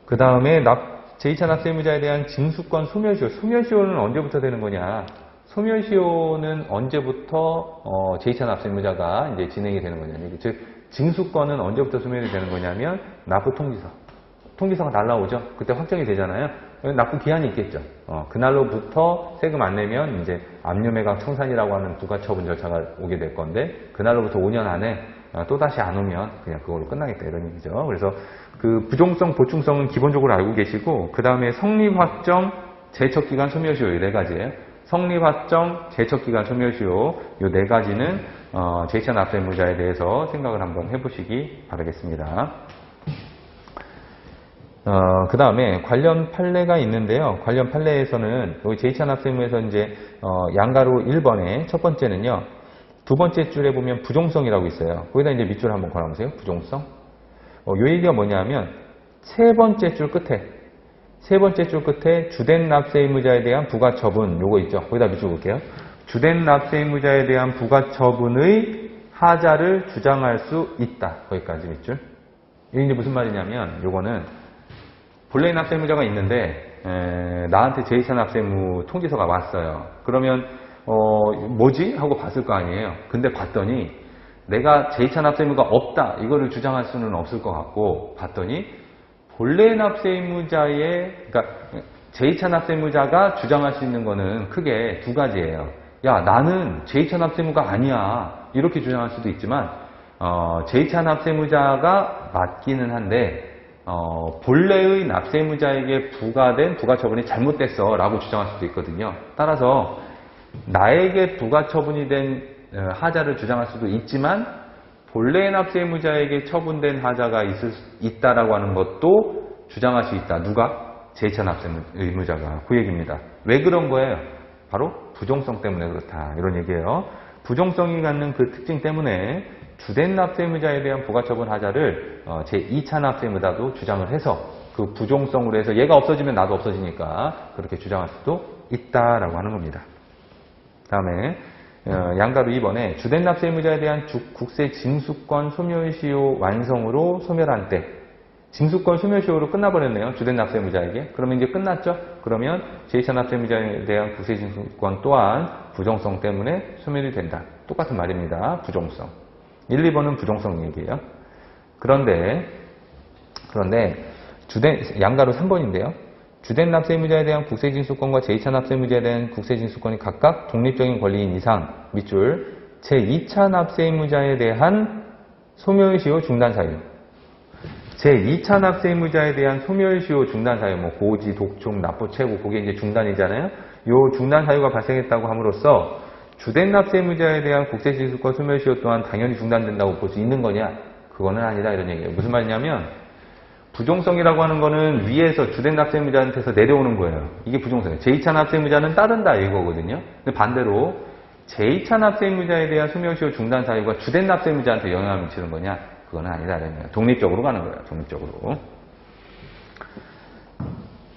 그 다음에 제2차 납세의무자에 대한 징수권 소멸시효. 소멸시효는 언제부터 되는 거냐? 소멸시효는 언제부터 제2차 납세의무자가 이제 진행이 되는 거냐? 즉 징수권은 언제부터 소멸이 되는 거냐면 납부 통지서가 날라오죠. 그때 확정이 되잖아요. 납부 기한이 있겠죠. 그날로부터 세금 안 내면 이제 압류매각 청산이라고 하는 부가처분 절차가 오게 될 건데 그날로부터 5년 안에 또다시 안 오면 그냥 그걸로 끝나겠다 이런 얘기죠. 그래서 그 부종성, 보충성은 기본적으로 알고 계시고 그 다음에 성립확정, 제척기간 소멸시효 이 네 가지예요. 성립확정, 제척기간 소멸시효 이 네 가지는 제2차 납세의무자에 대해서 생각을 한번 해보시기 바라겠습니다. 그 다음에 관련 판례가 있는데요. 관련 판례에서는 여기 제2차 납세의무에서 이제 양가로 1번에 첫 번째는요. 두 번째 줄에 보면 부종성이라고 있어요. 거기다 이제 밑줄 한번 걸어보세요. 부종성. 요 얘기가 뭐냐면 세 번째 줄 끝에 주된 납세의무자에 대한 부가처분 요거 있죠. 거기다 밑줄 볼게요. 주된 납세의무자에 대한 부가처분의 하자를 주장할 수 있다. 거기까지 밑줄. 이게 이제 무슨 말이냐면 요거는 본래의 납세의무자가 있는데 나한테 제2차 납세의무 통지서가 왔어요. 그러면 뭐지? 하고 봤을 거 아니에요. 근데 봤더니 내가 제2차 납세의무가 없다. 이거를 주장할 수는 없을 것 같고 봤더니 본래 납세의무자의 그러니까 제2차 납세의무자가 주장할 수 있는 거는 크게 두 가지예요. 야, 나는 제2차 납세의무가 아니야. 이렇게 주장할 수도 있지만 제2차 납세의무자가 맞기는 한데 본래의 납세의무자에게 부과된 부가처분이 잘못됐어 라고 주장할 수도 있거든요. 따라서 나에게 부가처분이 된 하자를 주장할 수도 있지만 본래 납세의무자에게 처분된 하자가 있다라고 하는 것도 주장할 수 있다. 누가? 제2차 납세의무자가. 그 얘기입니다. 왜 그런 거예요? 바로 부종성 때문에 그렇다. 이런 얘기예요. 부종성이 갖는 그 특징 때문에 주된 납세의무자에 대한 부가처분 하자를 제2차 납세의무자도 주장을 해서 그 부종성으로 해서 얘가 없어지면 나도 없어지니까 그렇게 주장할 수도 있다라고 하는 겁니다. 다음에 양가로 2번에 주된 납세의무자에 대한 국세 징수권 소멸시효 완성으로 소멸한 때 징수권 소멸시효로 끝나버렸네요. 주된 납세의무자에게. 그러면 이제 끝났죠. 그러면 제2차 납세의무자에 대한 국세 징수권 또한 부종성 때문에 소멸이 된다. 똑같은 말입니다. 부종성. 1, 2번은 부종성 얘기예요. 그런데 양가로 3번인데요. 주된 납세의무자에 대한 국세징수권과 제2차 납세의무자에 대한 국세징수권이 각각 독립적인 권리인 이상 밑줄 제2차 납세의무자에 대한 소멸시효 중단 사유 제2차 납세의무자에 대한 소멸시효 중단 사유 뭐 고지, 독촉, 납부 최고 그게 이제 중단이잖아요. 요 중단 사유가 발생했다고 함으로써 주된 납세의무자에 대한 국세징수권 소멸시효 또한 당연히 중단된다고 볼 수 있는 거냐? 그거는 아니다 이런 얘기예요. 무슨 말이냐면 부종성이라고 하는 거는 위에서 주된 납세의무자한테서 내려오는 거예요. 이게 부종성이에요. 제2차 납세의무자는 따른다 이거거든요. 근데 반대로 제2차 납세의무자에 대한 소멸시효 중단 사유가 주된 납세의무자한테 영향을 미치는 거냐? 그거는 아니다 이런 얘기예요. 독립적으로 가는 거예요. 독립적으로.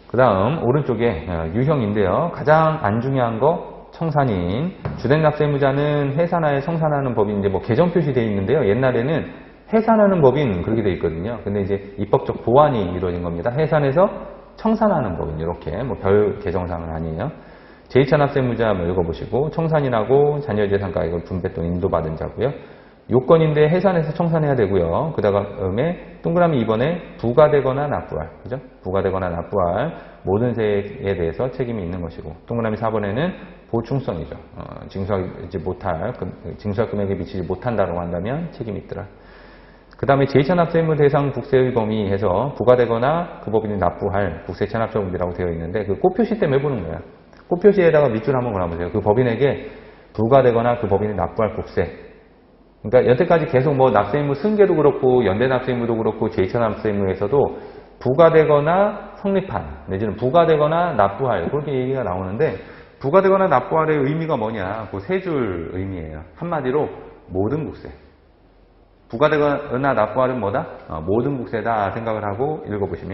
그 다음 오른쪽에 유형인데요. 가장 안 중요한 거 청산인. 주된 납세의무자는 해산하에 청산하는 법이 이제 뭐 개정 표시되어 있는데요. 옛날에는 해산하는 법인 그렇게 되어 있거든요. 근데 이제 입법적 보완이 이루어진 겁니다. 해산해서 청산하는 법인 이렇게 뭐 별 개정사항은 아니에요. 제2차 납세의무자 읽어보시고 청산인하고 자녀재산가 이걸 분배 또 인도받은 자고요. 요건인데 해산해서 청산해야 되고요. 그 다음에 동그라미 2번에 부과되거나 납부할 그죠? 부과되거나 납부할 모든 세액에 대해서 책임이 있는 것이고 동그라미 4번에는 보충성이죠. 징수할 금액에 미치지 못한다고 한다면 책임이 있더라. 그 다음에 제2차 납세의무 대상 국세의 범위 해서 부과되거나 그 법인이 납부할 국세 체납처분비라고 되어 있는데 그 꽃표시 때문에 보는 거야. 꽃표시에다가 밑줄 한번 걸어보세요. 그 법인에게 부과되거나 그 법인이 납부할 국세. 그러니까 여태까지 계속 뭐 납세의무 승계도 그렇고 연대 납세의무도 그렇고 제2차 납세의무에서도 부과되거나 성립한 내지는 부과되거나 납부할 그렇게 얘기가 나오는데 부과되거나 납부할의 의미가 뭐냐? 그 세 줄 의미예요. 한마디로 모든 국세. 부과되거나 납부할은 뭐다? 모든 국세다 생각을 하고 읽어보시면